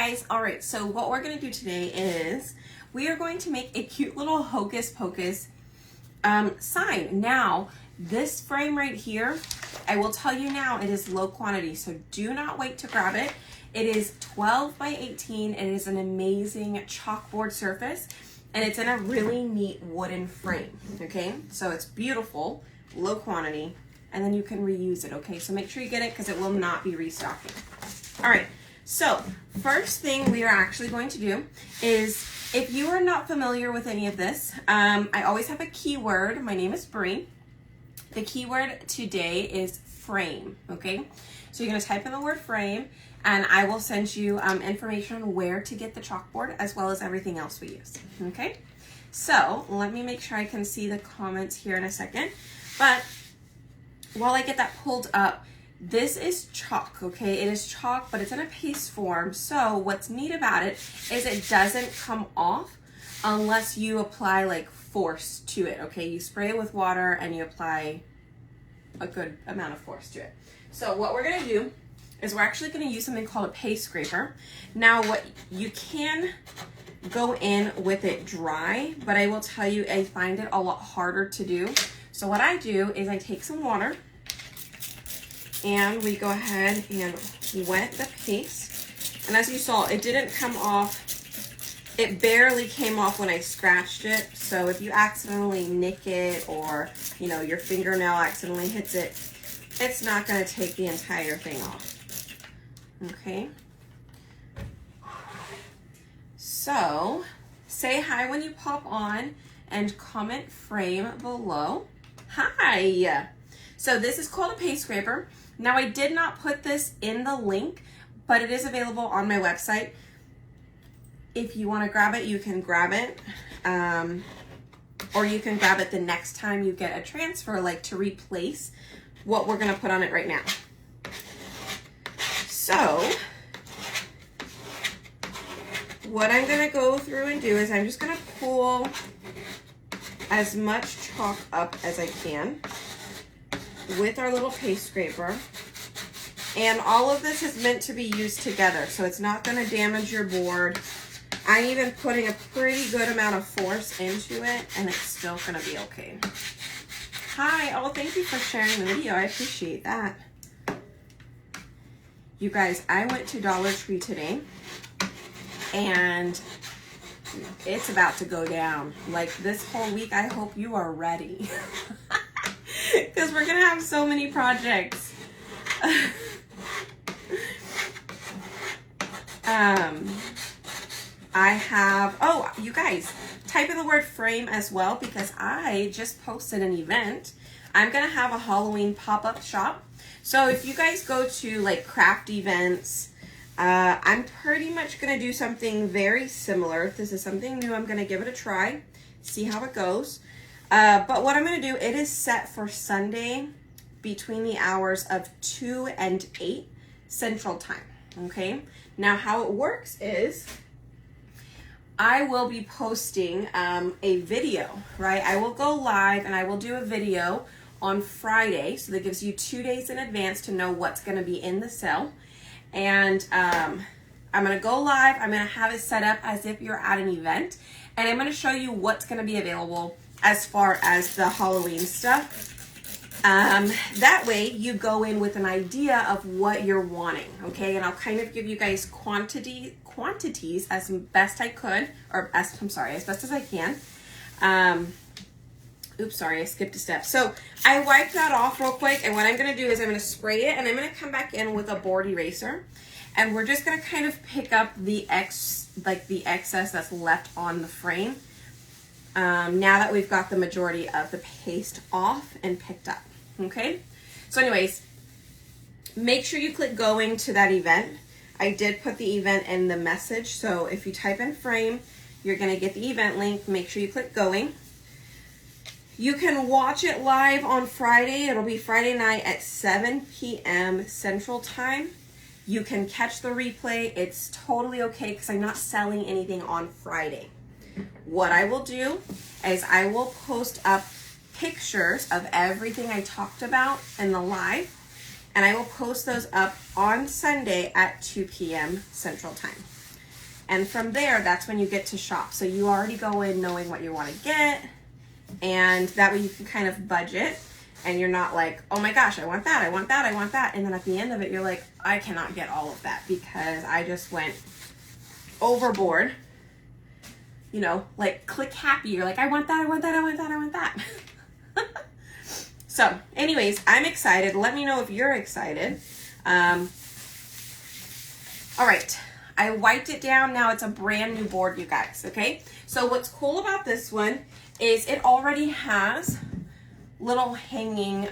guys. All right, so what we're gonna do today is we are going to make a cute little Hocus Pocus sign. Now, this frame right here, I will tell you now, it is low quantity, so do not wait to grab it. It is 12 by 18. It is an amazing chalkboard surface, and it's in a really neat wooden frame, okay? So it's beautiful, low quantity, and then you can reuse it, okay? So make sure you get it because it will not be restocking. All right, so first thing we are actually going to do is, if you are not familiar with any of this, I always have a keyword. My name is Bree. The keyword today is frame, okay? So you're gonna type in the word frame, and I will send you information on where to get the chalkboard as well as everything else we use, okay? So let me make sure I can see the comments here in a second. But while I get that pulled up, this is chalk, okay? It is chalk, but it's in a paste form. So what's neat about it is it doesn't come off unless you apply like force to it, okay? You spray it with water and you apply a good amount of force to it. So what we're gonna do is we're actually gonna use something called a paste scraper. Now, what you can go in with it dry, but I will tell you, I find it a lot harder to do. So what I do is I take some water and we go ahead and wet the paste. And as you saw, it didn't come off. It barely came off when I scratched it. So if you accidentally nick it, or you know, your fingernail accidentally hits it, it's not gonna take the entire thing off. Okay. So say hi when you pop on and comment frame below. Hi. So this is called a paste scraper. Now, I did not put this in the link, but it is available on my website. If you want to grab it, you can grab it. Or you can grab it the next time you get a transfer, like to replace what we're going to put on it right now. So what I'm going to go through and do is I'm just going to pull as much chalk up as I can with our little paste scraper. And all of this is meant to be used together, so it's not going to damage your board. I'm even putting a pretty good amount of force into it, and it's still going to be okay. Hi, oh, thank you for sharing the video. I appreciate that. You guys, I went to Dollar Tree today, and it's about to go down. Like this whole week, I hope you are ready. Because we're going to have so many projects. I have, oh, you guys, type in the word frame as well, because I just posted an event. I'm going to have a Halloween pop-up shop. So if you guys go to like craft events, I'm pretty much going to do something very similar. If this is something new, I'm going to give it a try, see how it goes. But what I'm going to do, it is set for Sunday between the hours of 2 and 8 Central Time, okay? Now, how it works is I will be posting a video, right? I will go live and I will do a video on Friday, so that gives you 2 days in advance to know what's going to be in the sale. And I'm going to go live. I'm going to have it set up as if you're at an event, and I'm going to show you what's going to be available as far as the Halloween stuff. That way you go in with an idea of what you're wanting, okay? And I'll kind of give you guys quantities as best I could, or as best as I can. Oops, sorry, I skipped a step. So I wiped that off real quick, and what I'm going to do is I'm going to spray it, and I'm going to come back in with a board eraser, and we're just going to kind of pick up the excess that's left on the frame. Now that we've got the majority of the paste off and picked up, okay? So anyways, make sure you click going to that event. I did put the event in the message, so if you type in frame, you're gonna get the event link. Make sure you click going. You can watch it live on Friday. It'll be Friday night at 7 p.m. Central Time. You can catch the replay. It's totally okay because I'm not selling anything on Friday. What I will do is I will post up pictures of everything I talked about in the live, and I will post those up on Sunday at 2 p.m. Central Time. And from there, that's when you get to shop. So you already go in knowing what you want to get, and that way you can kind of budget, and you're not like, oh my gosh, I want that, I want that, I want that. And then at the end of it, you're like, I cannot get all of that because I just went overboard. You know, like click happy. You're like, I want that, I want that, I want that, I want that. So anyways, I'm excited. Let me know if you're excited. All right. I wiped it down. Now it's a brand new board, you guys. Okay. So what's cool about this one is it already has little hanging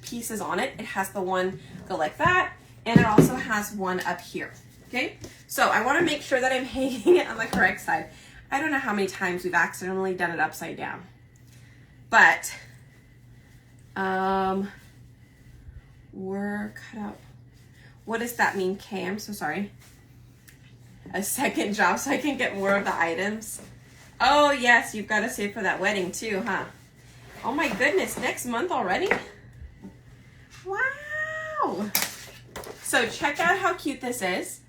pieces on it. It has the one go like that, and it also has one up here. Okay. So I want to make sure that I'm hanging it on the correct side. I don't know how many times we've accidentally done it upside down, but we're cut out. What does that mean, Kay? I'm so sorry. A second job so I can get more of the items. Oh yes, you've got to save for that wedding too, huh? Oh my goodness, next month already? Wow. So check out how cute this is.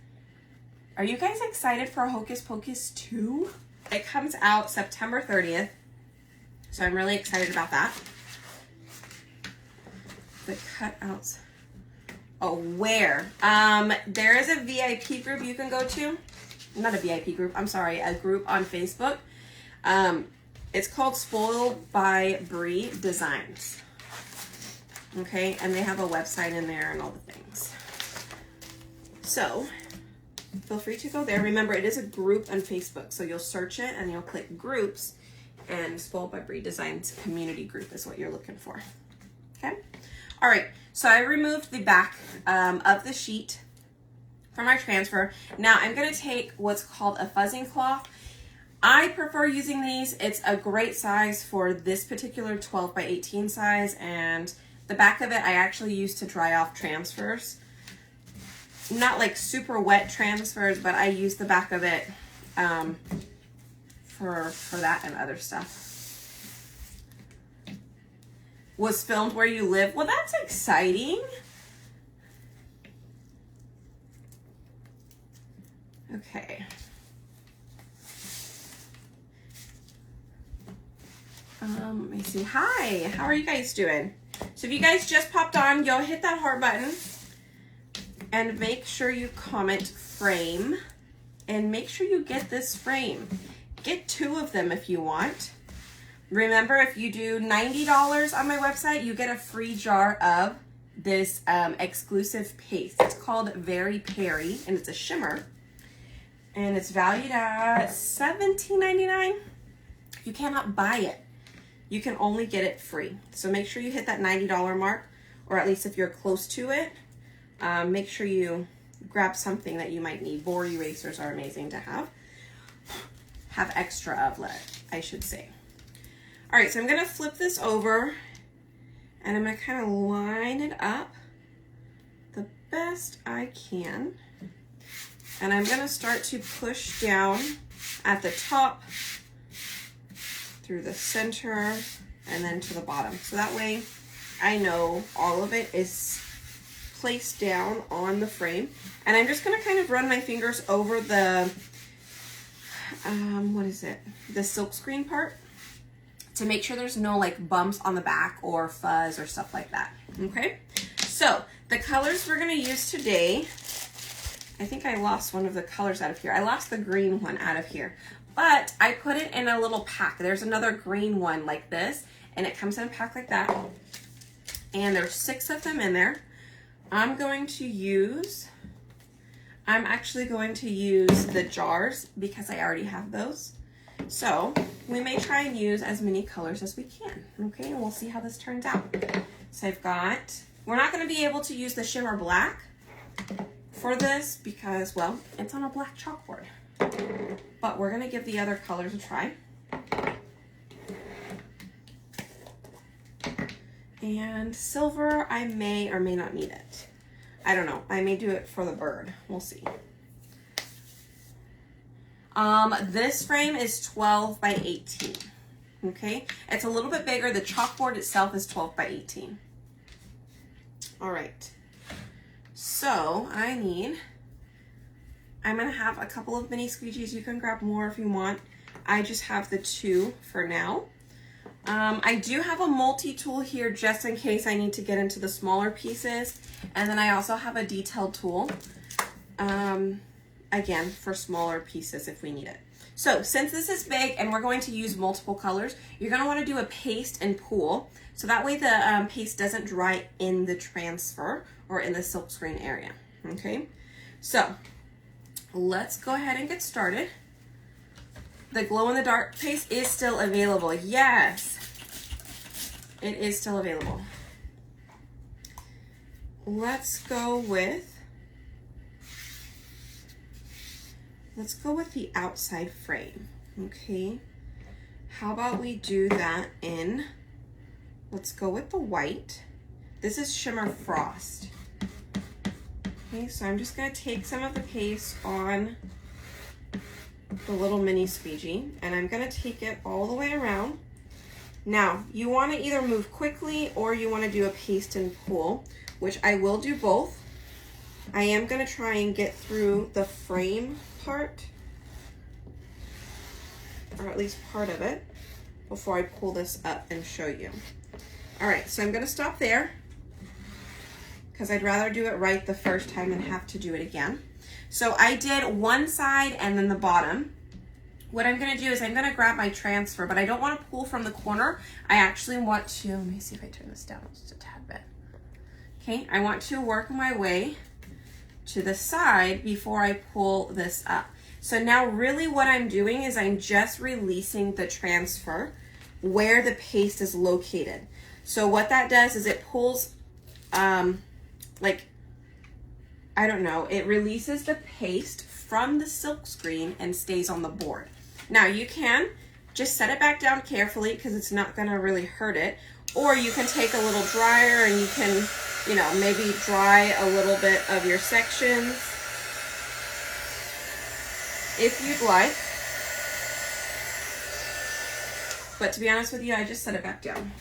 Are you guys excited for Hocus Pocus 2? It comes out September 30th. So I'm really excited about that. The cutouts. Oh, where? There is a VIP group you can go to. Not a VIP group, I'm sorry, a group on Facebook. It's called Spoiled by Brie Designs. Okay, and they have a website in there and all the things. So, feel free to go there. Remember, it is a group on Facebook, so you'll search it and you'll click groups, and Spoiled by Brie Designs community group is what you're looking for. Okay? All right, so I removed the back of the sheet from our transfer. Now I'm gonna take what's called a fuzzing cloth. I prefer using these. It's a great size for this particular 12 by 18 size, and the back of it I actually use to dry off transfers. Not like super wet transfers, but I use the back of it for that and other stuff. Was filmed where you live. Well, that's exciting. Okay. Let me see. Hi, how are you guys doing? So if you guys just popped on, go hit that heart button and make sure you comment frame, and make sure you get this frame. Get 2 of them if you want. Remember, if you do $90 on my website, you get a free jar of this exclusive paste. It's called Very Perry, and it's a shimmer. And it's valued at $17.99. You cannot buy it. You can only get it free. So make sure you hit that $90 mark, or at least if you're close to it, make sure you grab something that you might need. Board erasers are amazing to have. Have extra of, I should say. All right, so I'm gonna flip this over, and I'm gonna kind of line it up the best I can. And I'm gonna start to push down at the top, through the center, and then to the bottom. So that way I know all of it is placed down on the frame. And I'm just gonna kind of run my fingers over the, what is it? The silkscreen part, to make sure there's no like bumps on the back or fuzz or stuff like that. Okay, so the colors we're gonna use today, I think I lost one of the colors out of here. I lost the green one out of here, but I put it in a little pack. There's another green one like this, and it comes in a pack like that, and there's 6 of them in there. I'm actually going to use the jars because I already have those. So we may try and use as many colors as we can, okay? And we'll see how this turns out. So I've got, we're not gonna be able to use the shimmer black for this because, well, it's on a black chalkboard. But we're gonna give the other colors a try. And silver, I may or may not need it. I don't know, I may do it for the bird, we'll see. This frame is 12 by 18, okay? It's a little bit bigger. The chalkboard itself is 12 by 18. All right, so I need I'm gonna have a couple of mini squeegees. You can grab more if you want. I just have the 2 for now. I do have a multi-tool here just in case I need to get into the smaller pieces. And then I also have a detail tool, again, for smaller pieces if we need it. So since this is big and we're going to use multiple colors, you're gonna wanna do a paste and pool. So that way the paste doesn't dry in the transfer or in the silkscreen area, okay? So let's go ahead and get started. The glow-in-the-dark paste is still available. Yes, it is still available. Let's go with the outside frame, okay? How about we do that in, let's go with the white. This is Shimmer Frost. Okay, so I'm just gonna take some of the paste on the little mini squeegee and I'm gonna take it all the way around. Now, you wanna either move quickly or you wanna do a paste and pull, which I will do both. I am gonna try and get through the frame part, or at least part of it, before I pull this up and show you. All right, so I'm gonna stop there because I'd rather do it right the first time than have to do it again. So I did one side and then the bottom. What I'm gonna do is I'm gonna grab my transfer, but I don't wanna pull from the corner. I actually want to, let me see if I turn this down just a tad bit. Okay, I want to work my way to the side before I pull this up. So now really what I'm doing is I'm just releasing the transfer where the paste is located. So what that does is it pulls, like, I don't know, it releases the paste from the silk screen and stays on the board. Now you can just set it back down carefully because it's not gonna really hurt it, or you can take a little dryer and you can, you know, maybe dry a little bit of your sections if you'd like. But to be honest with you, I just set it back down.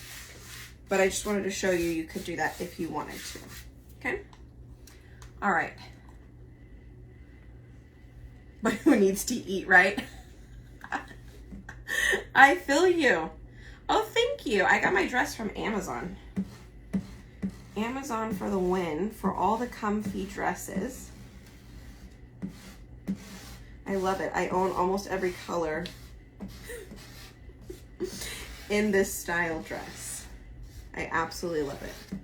But I just wanted to show you, you could do that if you wanted to, okay? All right. But who needs to eat, right? I feel you. Oh, thank you. I got my dress from Amazon. Amazon for the win for all the comfy dresses. I love it. I own almost every color in this style dress. I absolutely love it.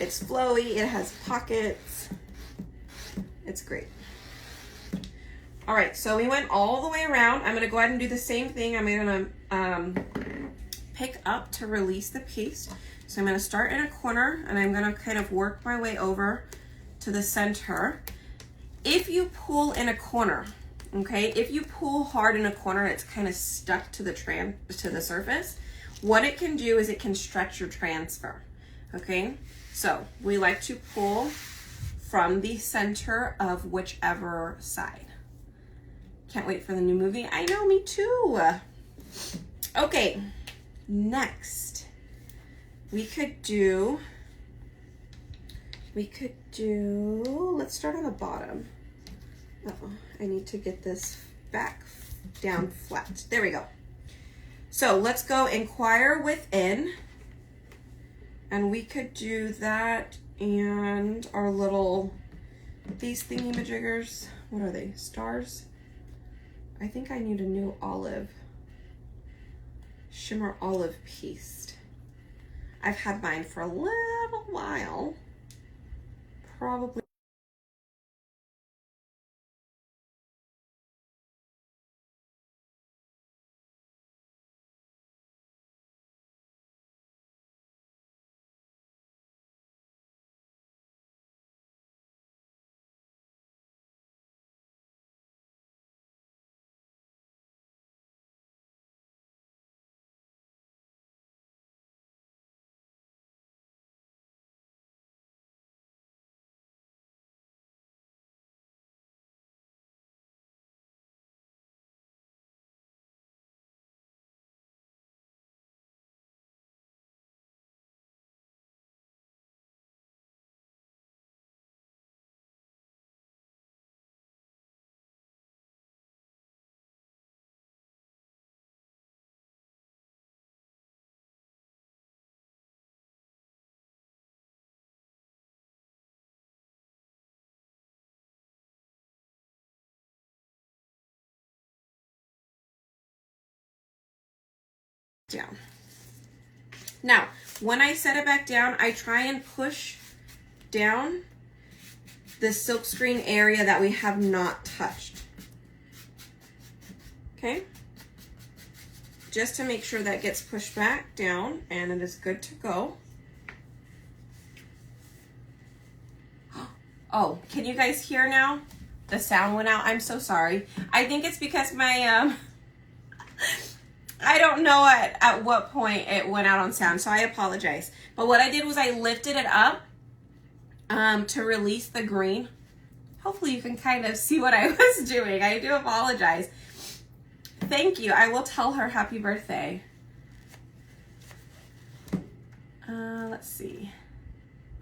It's flowy, it has pockets. It's great. All right, so we went all the way around. I'm gonna go ahead and do the same thing. I'm gonna pick up to release the paste. So I'm gonna start in a corner and I'm gonna kind of work my way over to the center. If you pull in a corner, okay, if you pull hard in a corner, it's kind of stuck to the surface. What it can do is it can stretch your transfer, okay? So we like to pull from the center of whichever side. Can't wait for the new movie. I know, me too. Okay, next we could do, let's start on the bottom. Uh-oh, I need to get this back down flat. There we go. So let's go inquire within, and we could do that and our little, these thingy-majiggers, what are they, stars? I think I need a new olive, shimmer olive paste. I've had mine for a little while, probably down. Now, when I set it back down, I try and push down the silk screen area that we have not touched. Okay? Just to make sure that gets pushed back down and it is good to go. Oh, can you guys hear now? The sound went out. I'm so sorry. I think it's because my, I don't know at what point it went out on sound, so I apologize. But what I did was I lifted it up to release the green. Hopefully you can kind of see what I was doing. I do apologize. Thank you. I will tell her happy birthday. Let's see.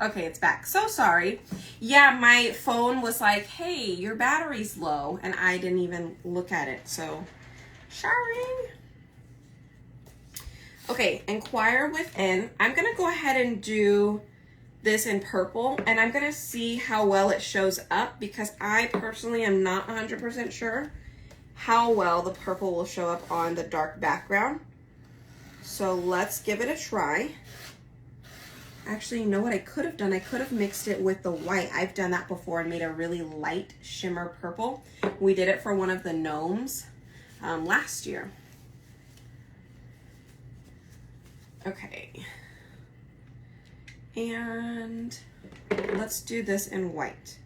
Okay, it's back. So sorry. Yeah, my phone was like, hey, your battery's low, and I didn't even look at it, so sorry. Okay, Inquire Within. I'm gonna go ahead and do this in purple, and I'm gonna see how well it shows up because I personally am not 100% sure how well the purple will show up on the dark background. So let's give it a try. Actually, you know what I could have done? I could have mixed it with the white. I've done that before and made a really light shimmer purple. We did it for one of the gnomes last year. Okay. And let's do this in white.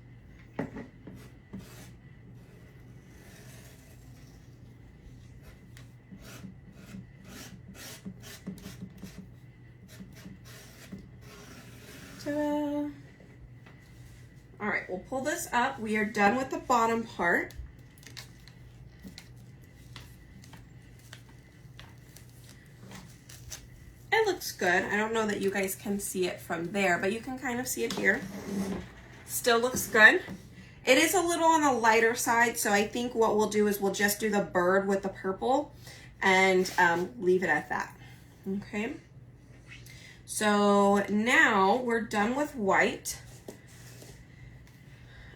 Ta-da. All right, we'll pull this up. We are done with the bottom part. It looks good. I don't know that you guys can see it from there, but you can kind of see it here. Still looks good. It is a little on the lighter side, so I think what we'll do is we'll just do the bird with the purple and leave it at that. Okay. So now we're done with white.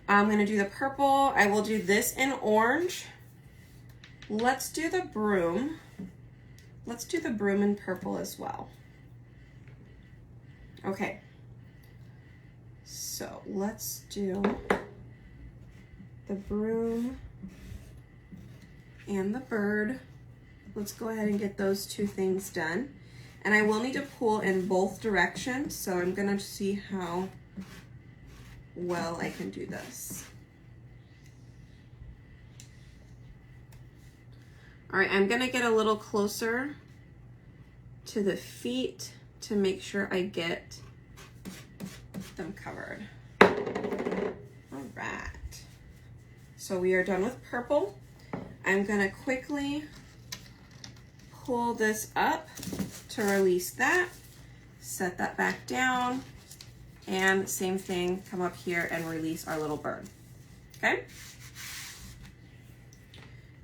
I'm going to do the purple. I will do this in orange. Let's do the broom. Let's do the broom in purple as well. Okay. So let's do the broom and the bird. Let's go ahead and get those two things done. And I will need to pull in both directions, so I'm gonna see how well I can do this. All right, I'm gonna get a little closer to the feet to make sure I get them covered. All right, so we are done with purple. I'm gonna quickly pull this up to release that, set that back down, and same thing, come up here and release our little bird, okay?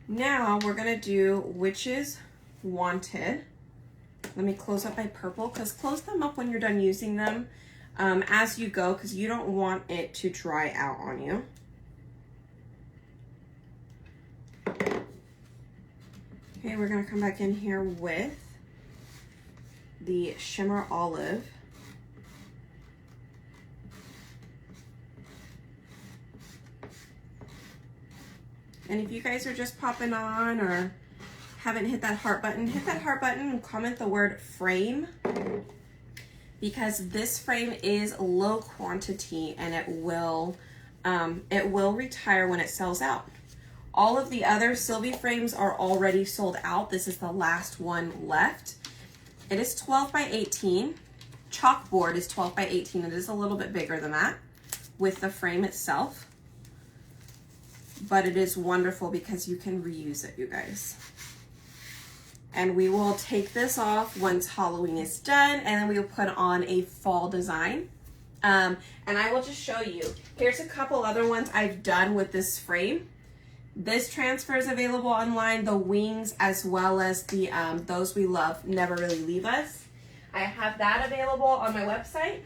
Now we're gonna do Witches Wanted. Let me close up my purple, because close them up when you're done using them as you go, because you don't want it to dry out on you. Okay, we're gonna come back in here with the Shimmer Olive. And if you guys are just popping on or haven't hit that heart button and comment the word frame, because this frame is low quantity and it will retire when it sells out. All of the other Sylvie frames are already sold out. This is the last one left. It is 12 by 18. Chalkboard is 12 by 18. It is a little bit bigger than that with the frame itself. But it is wonderful because you can reuse it, you guys. And we will take this off once Halloween is done, and then we will put on a fall design. And I will just show you. Here's a couple other ones I've done with this frame. This transfer is available online, the wings, as well as the Those We Love Never Really Leave Us. I have that available on my website.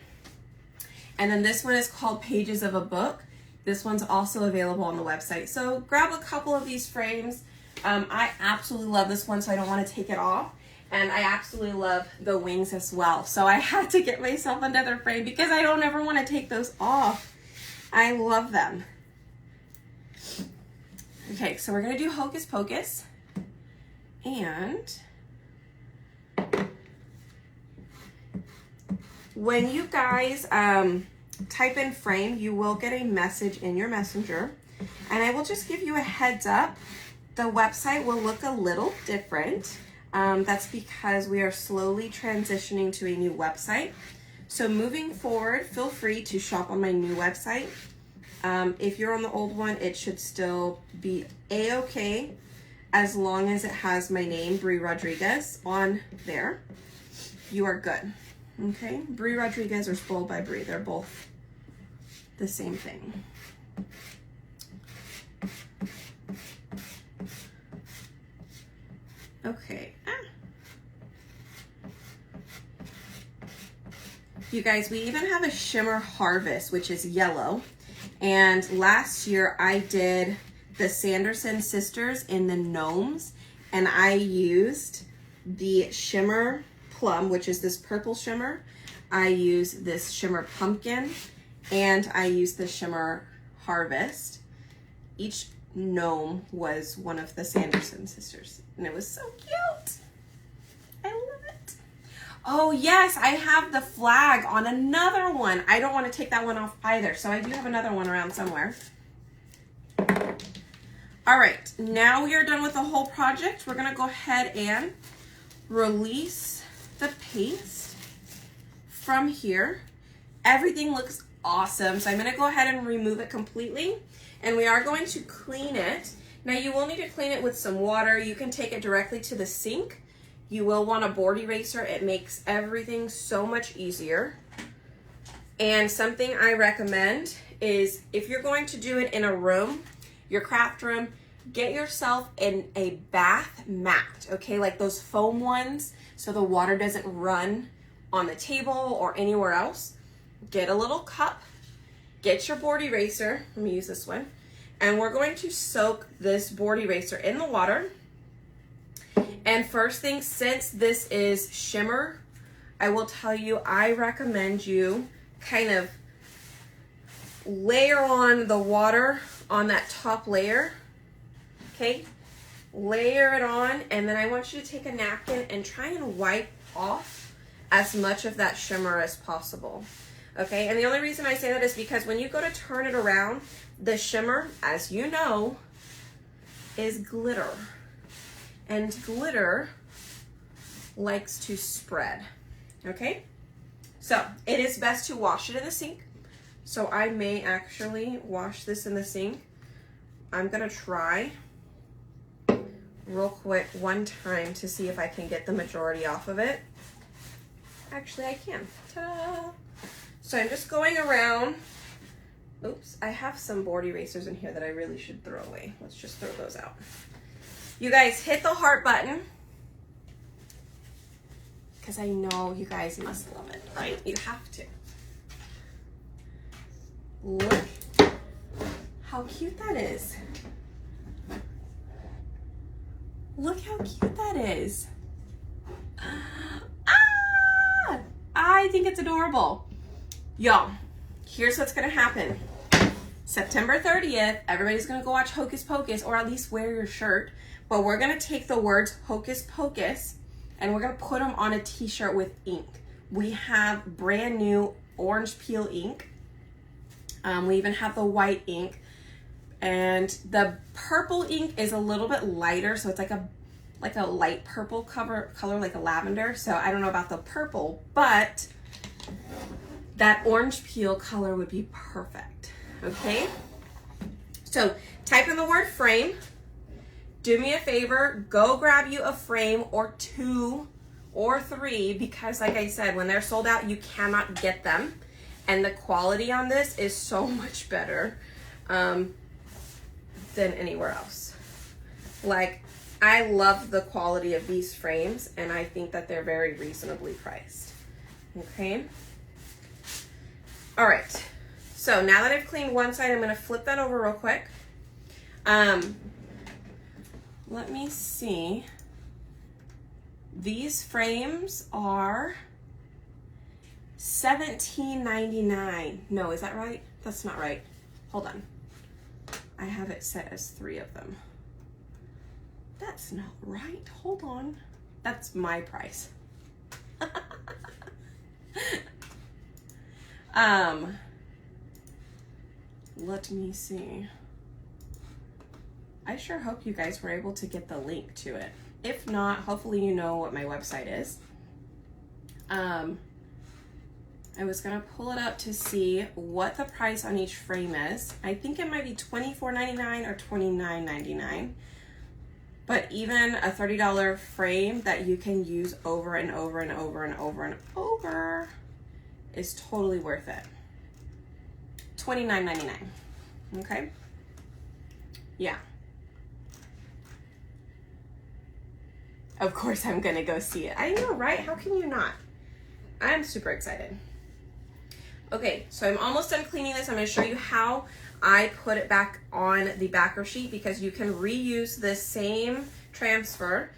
And then this one is called Pages of a Book. This one's also available on the website. So grab a couple of these frames. I absolutely love this one, so I don't want to take it off. And I absolutely love the wings as well. So I had to get myself another frame because I don't ever want to take those off. I love them. Okay, so we're gonna do Hocus Pocus. And when you guys type in frame, you will get a message in your messenger. And I will just give you a heads up. The website will look a little different. That's because we are slowly transitioning to a new website. So moving forward, feel free to shop on my new website. If you're on the old one, it should still be a-okay as long as it has my name, Brie Rodriguez, on there. You are good. Okay? Brie Rodriguez or Spoiled by Brie, they're both the same thing. Okay. You guys, we even have a shimmer harvest, which is yellow. And last year I did the Sanderson sisters in the gnomes, and I used the shimmer plum, which is this purple shimmer. I used this shimmer pumpkin, and I used the shimmer harvest. Each gnome was one of the Sanderson sisters, and it was so cute. I love it. Oh yes, I have the flag on another one. I don't want to take that one off either, so I do have another one around somewhere. All right, now we are done with the whole project. We're gonna go ahead and release the paste from here. Everything looks awesome, so I'm gonna go ahead and remove it completely, and we are going to clean it. Now you will need to clean it with some water. You can take it directly to the sink. You will want a board eraser. It makes everything so much easier. And something I recommend is if you're going to do it in a room, your craft room, get yourself in a bath mat, okay? Like those foam ones, so the water doesn't run on the table or anywhere else. Get a little cup, get your board eraser. Let me use this one. And we're going to soak this board eraser in the water. And first thing, since this is shimmer, I will tell you, I recommend you kind of layer on the water on that top layer, okay? Layer it on, and then I want you to take a napkin and try and wipe off as much of that shimmer as possible, okay? And the only reason I say that is because when you go to turn it around, the shimmer, as you know, is glitter. And glitter likes to spread, okay? So it is best to wash it in the sink. So I may actually wash this in the sink. I'm gonna try real quick one time to see if I can get the majority off of it. Actually, I can. Ta-da! So I'm just going around. Oops, I have some board erasers in here that I really should throw away. Let's just throw those out. You guys hit the heart button, because I know you guys must love it, right? You have to. Look how cute that is. Look how cute that is. Ah! I think it's adorable. Y'all, here's what's gonna happen. September 30th, everybody's gonna go watch Hocus Pocus, or at least wear your shirt. But we're gonna take the words Hocus Pocus and we're gonna put them on a t-shirt with ink. We have brand new orange peel ink. We even have the white ink. And the purple ink is a little bit lighter, so it's like a light purple color, like a lavender. So I don't know about the purple, but that orange peel color would be perfect, okay? So type in the word frame. Do me a favor, go grab you a frame or 2 or 3, because like I said, when they're sold out, you cannot get them. And the quality on this is so much better than anywhere else. Like, I love the quality of these frames, and I think that they're very reasonably priced, okay? All right, so now that I've cleaned one side, I'm gonna flip that over real quick. Let me see. These frames are $17.99. No, is that right? That's not right. Hold on. I have it set as 3 of them. That's not right. Hold on. That's my price. Let me see. I sure hope you guys were able to get the link to it. If not, hopefully you know what my website is. I was gonna pull it up to see what the price on each frame is. I think it might be $24.99 or $29.99. But even a $30 frame that you can use over and over and over and over and over is totally worth it. $29.99. Okay? Yeah. Of course I'm gonna go see it. I know, right? How can you not? I'm super excited. Okay, so I'm almost done cleaning this. I'm gonna show you how I put it back on the backer sheet, because you can reuse this same transfer.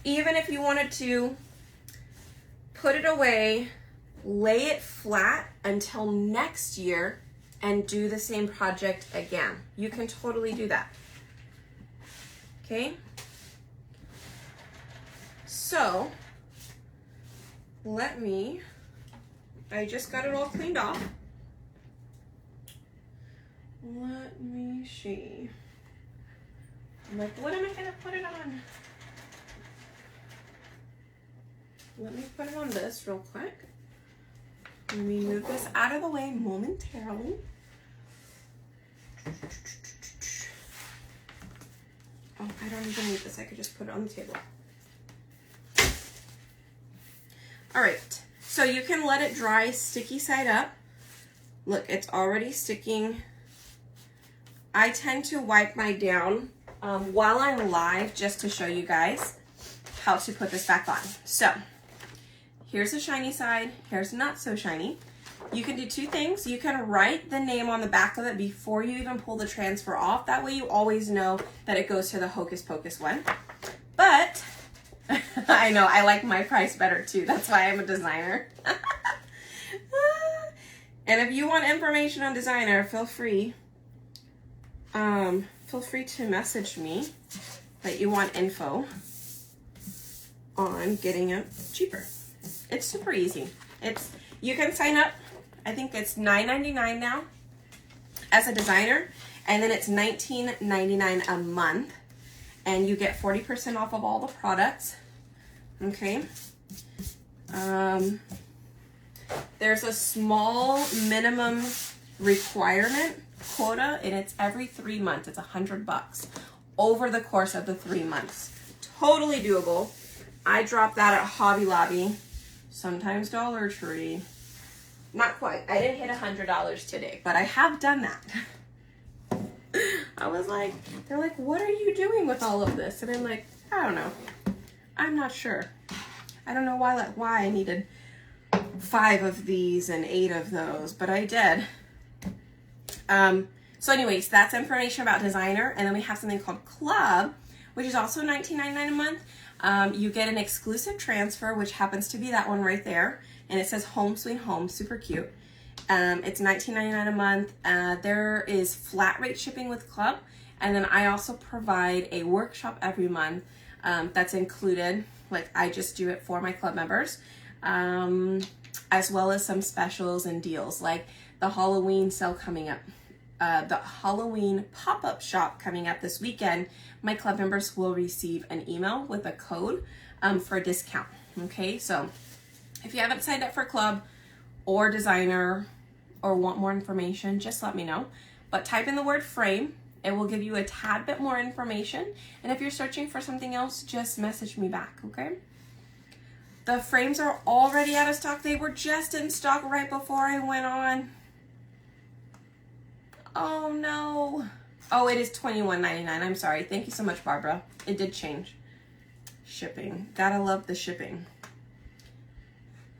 Even if you wanted to put it away, lay it flat until next year and do the same project again. You can totally do that. Okay? So, I just got it all cleaned off. Let me see. I'm like, what am I gonna put it on? Let me put it on this real quick. Let me move this out of the way momentarily. Oh, I don't even need this. I could just put it on the table. All right, so you can let it dry sticky side up. Look, it's already sticking. I tend to wipe my down while I'm live just to show you guys how to put this back on. So here's the shiny side, here's not so shiny. You can do 2 things. You can write the name on the back of it before you even pull the transfer off. That way you always know that it goes to the Hocus Pocus one. But I know, I like my price better too. That's why I'm a designer. And if you want information on designer, feel free to message me that you want info on getting it cheaper. It's super easy. You can sign up. I think it's $9.99 now as a designer, and then it's $19.99 a month, and you get 40% off of all the products. Okay. There's a small minimum requirement quota, and it's every 3 months. It's $100 over the course of the 3 months. Totally doable. I dropped that at Hobby Lobby, sometimes Dollar Tree. Not quite. I didn't hit $100 today, but I have done that. I was like, they're like, what are you doing with all of this? And I'm like, I don't know. I'm not sure. I don't know why I needed 5 of these and 8 of those, but I did. So anyways, that's information about designer. And then we have something called Club, which is also $19.99 a month. You get an exclusive transfer, which happens to be that one right there. And it says Home Sweet Home, super cute. It's $19.99 a month. There is flat rate shipping with Club. And then I also provide a workshop every month that's included. Like, I just do it for my Club members, as well as some specials and deals, like the Halloween sale coming up. The Halloween pop-up shop coming up this weekend. My Club members will receive an email with a code for a discount. Okay, so if you haven't signed up for Club or designer or want more information, just let me know. But type in the word frame. It will give you a tad bit more information. And if you're searching for something else, just message me back, okay? The frames are already out of stock. They were just in stock right before I went on. Oh no. Oh, it is $21.99. I'm sorry. Thank you so much, Barbara. It did change. Shipping. Gotta love the shipping.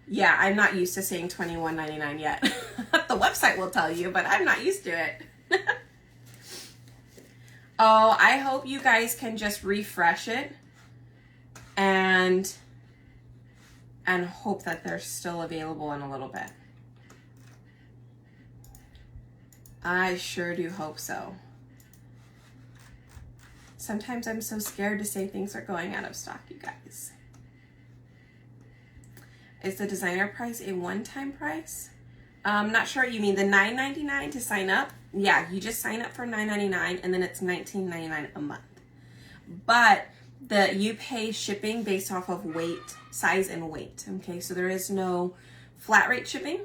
Yeah, I'm not used to saying $21.99 yet. The website will tell you, but I'm not used to it. Oh, I hope you guys can just refresh it and and hope that they're still available in a little bit. I sure do hope so. Sometimes I'm so scared to say things are going out of stock, you guys. Is the designer price a one-time price? I'm not sure what you mean. The $9.99 to sign up? Yeah, you just sign up for $9.99 and then it's $19.99 a month. But you pay shipping based off of weight, size and weight. Okay, so there is no flat rate shipping.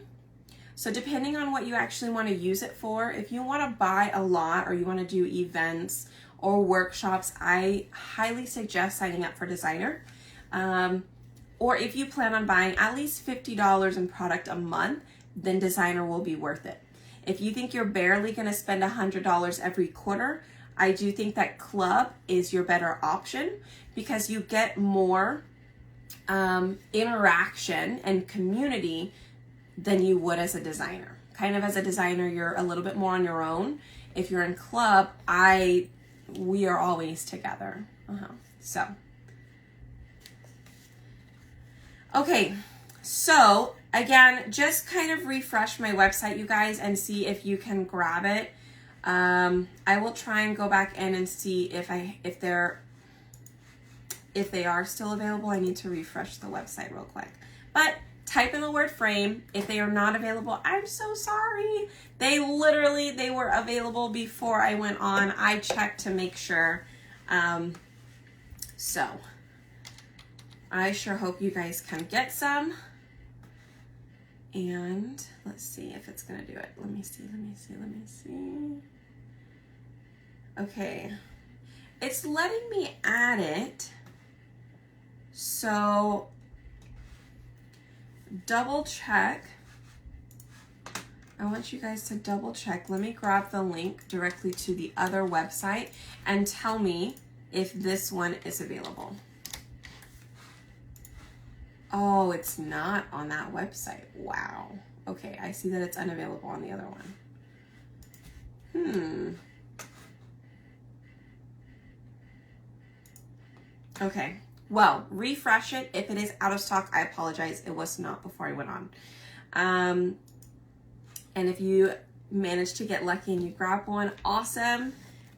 So depending on what you actually want to use it for, if you want to buy a lot or you want to do events or workshops, I highly suggest signing up for designer. Or if you plan on buying at least $50 in product a month, then designer will be worth it. If you think you're barely going to spend $100 every quarter, I do think that club is your better option because you get more interaction and community than you would as a designer. Kind of as a designer, you're a little bit more on your own. If you're in club, we are always together. So, okay, so again, just kind of refresh my website, you guys, and see if you can grab it. I will try and go back in and see if they are still available. I need to refresh the website real quick. But type in the word frame. If they are not available, I'm so sorry. They were available before I went on. I checked to make sure. So I sure hope you guys can get some. And let's see if it's gonna do it. Let me see. Okay, it's letting me add it. So double check. I want you guys to double check. Let me grab the link directly to the other website and tell me if this one is available. Oh, it's not on that website. Wow. Okay, I see that it's unavailable on the other one. Okay, well, refresh it. If it is out of stock, I apologize. It was not before I went on. And if you managed to get lucky and you grab one, awesome.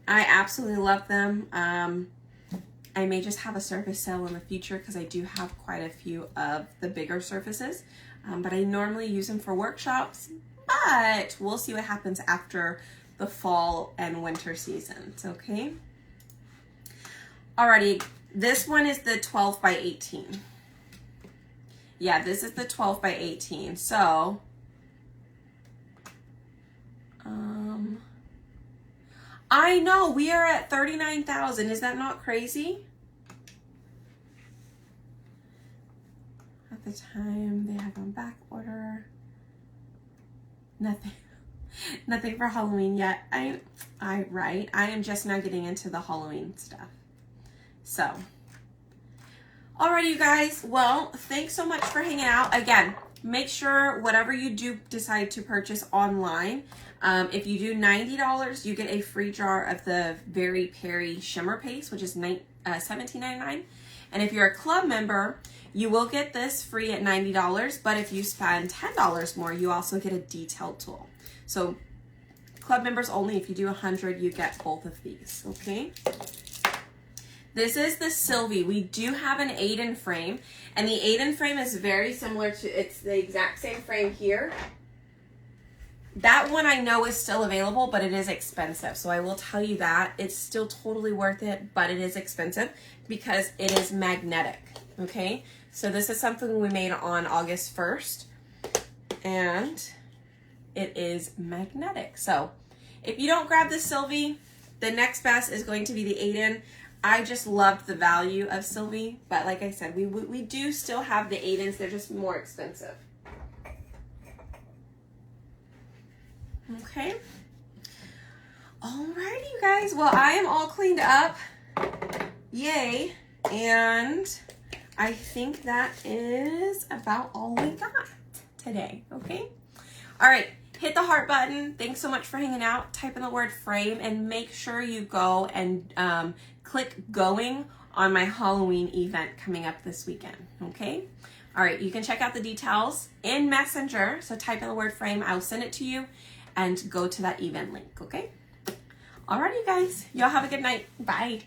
I absolutely love them. I may just have a surface sale in the future because I do have quite a few of the bigger surfaces, but I normally use them for workshops, but we'll see what happens after the fall and winter seasons, okay? Alrighty, this one is the 12 by 18. Yeah, this is the 12 by 18, so, I know, we are at 39,000. Is that not crazy? At the time, they have on back order. Nothing for Halloween yet. Right. I am just now getting into the Halloween stuff. So, alrighty, you guys. Well, thanks so much for hanging out. Again, make sure whatever you do decide to purchase online, if you do $90, you get a free jar of the Very Perry Shimmer Paste, which is $17.99. And if you're a club member, you will get this free at $90, but if you spend $10 more, you also get a detailed tool. So club members only, if you do 100, you get both of these, okay? This is the Sylvie. We do have an 8-in frame, and the 8-in frame is very similar to, it's the exact same frame here. That one I know is still available, but it is expensive. So I will tell you that. It's still totally worth it, but it is expensive because it is magnetic, okay? So this is something we made on August 1st, and it is magnetic. So if you don't grab the Sylvie, the next best is going to be the 8-in. I just loved the value of Sylvie, but like I said, we do still have the 8-ins. They're just more expensive. Okay. Alrighty, you guys. Well, I am all cleaned up. Yay. And I think that is about all we got today. Okay. All right. Hit the heart button. Thanks so much for hanging out. Type in the word frame and make sure you go and click going on my Halloween event coming up this weekend. Okay. All right, you can check out the details in Messenger. So type in the word frame, I'll send it to you, and go to that event link, okay? All right, you guys, y'all have a good night. Bye.